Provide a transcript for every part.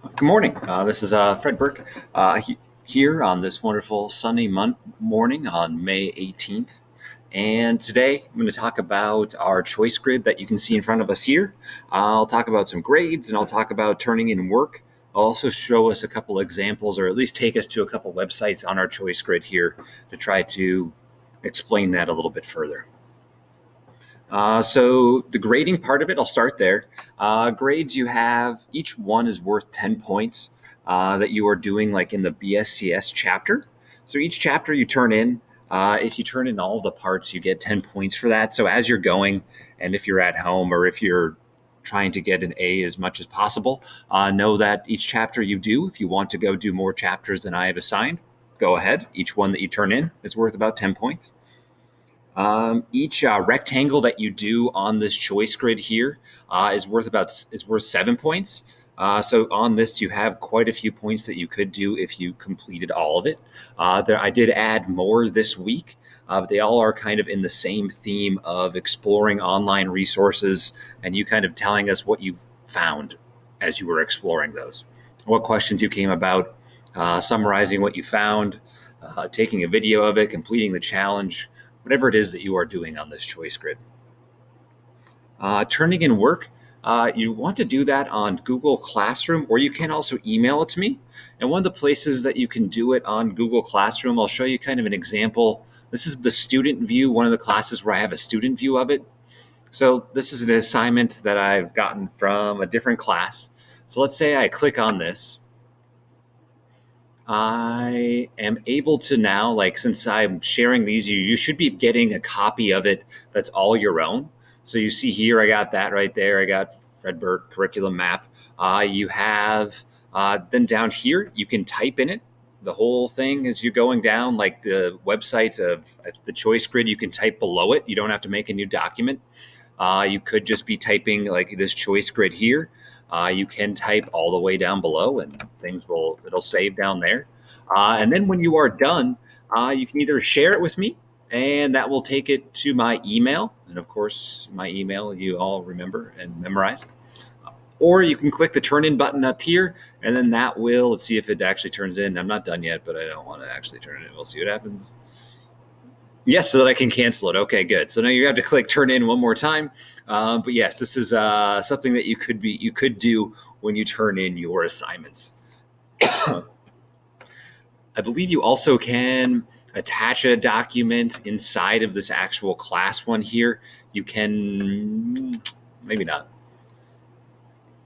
Good morning. This is Fred Burke here on this wonderful sunny morning on May 18th. And today I'm going to talk about our choice grid that you can see in front of us here. I'll talk about some grades and I'll talk about turning in work. I'll also show us a couple examples, or at least take us to a couple websites on our choice grid here to try to explain that a little bit further. So the grading part of it, I'll start there. Grades you have, each one is worth 10 points that you are doing like in the BSCS chapter. So each chapter you turn in, if you turn in all of the parts, you get 10 points for that. So as you're going, and if you're at home or if you're trying to get an A as much as possible, know that each chapter you do, if you want to go do more chapters than I have assigned, go ahead. Each one that you turn in is worth about 10 points. Each rectangle that you do on this choice grid here is worth 7 points. So on this, you have quite a few points that you could do if you completed all of it. I did add more this week, but they all are kind of in the same theme of exploring online resources and you kind of telling us what you found as you were exploring those, what questions you came about, summarizing what you found, taking a video of it, completing the challenge, whatever it is that you are doing on this choice grid. Turning in work, you want to do that on Google Classroom, or you can also email it to me. And one of the places that you can do it on Google Classroom, I'll show you kind of an example. This is the student view, one of the classes where I have a student view of it. So this is an assignment that I've gotten from a different class. So let's say I click on this. I am able to now, like, since I'm sharing these, you should be getting a copy of it that's all your own. So you see here, I got that right there. I got Fred Burke curriculum map. You have, then down here, you can type in it. The whole thing as you're going down, like the website of the choice grid, you can type below it. You don't have to make a new document. You could just be typing like this choice grid here. You can type all the way down below and it'll save down there. And then when you are done, you can either share it with me and that will take it to my email. And of course, my email you all remember and memorize. Or you can click the turn in button up here and then that will, let's see if it actually turns in. I'm not done yet, but I don't want to actually turn it in. We'll see what happens. Yes, so that I can cancel it. Okay, good. So now you have to click turn in one more time. But yes, this is something that you could do when you turn in your assignments. I believe you also can attach a document inside of this actual class one here. You can, maybe not,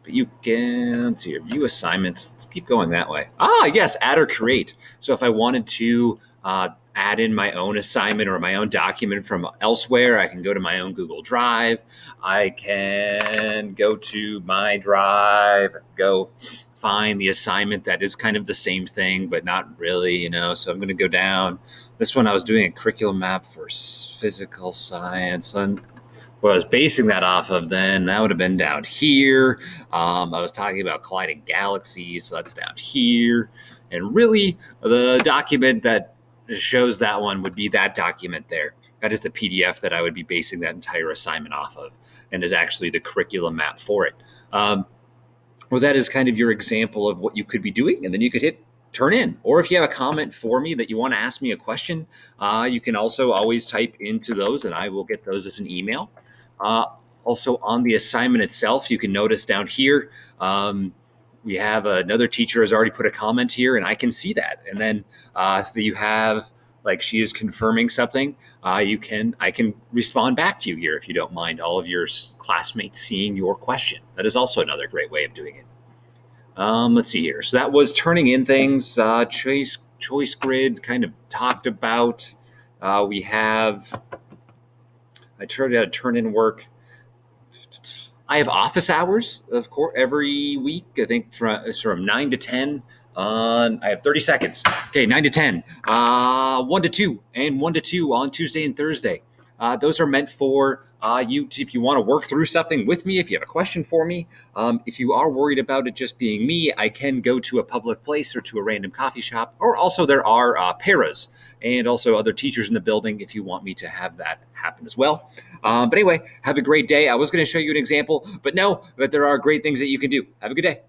but you can, let's see here, view assignments. Let's keep going that way. Yes, add or create. So if I wanted to add in my own assignment or my own document from elsewhere, I can go to my own Google Drive. I can go to my drive, go find the assignment that is kind of the same thing, but not really, So I'm going to go down. This one I was doing a curriculum map for physical science. And what I was basing that off of then, that would have been down here. I was talking about colliding galaxies, so that's down here. And really, the document that shows that one would be that document there. That is the PDF that I would be basing that entire assignment off of, and is actually the curriculum map for it. Well, that is kind of your example of what you could be doing, and then you could hit turn in. Or if you have a comment for me that you want to ask me a question, you can also always type into those, and I will get those as an email. Also on the assignment itself, you can notice down here, we have another teacher has already put a comment here and I can see that. And then you have, like, she is confirming something. I can respond back to you here if you don't mind all of your classmates seeing your question. That is also another great way of doing it. Let's see here. So that was turning in things. Choice grid kind of talked about. I tried to turn in work. I have office hours, of course, every week. I think from 9 to 10. I have 30 seconds. Okay, 9 to 10. 1 to 2 and 1 to 2 on Tuesday and Thursday. Those are meant for you if you want to work through something with me, if you have a question for me. If you are worried about it just being me, I can go to a public place or to a random coffee shop. Or also there are paras and also other teachers in the building if you want me to have that happen as well. But anyway, have a great day. I was going to show you an example, but know that there are great things that you can do. Have a good day.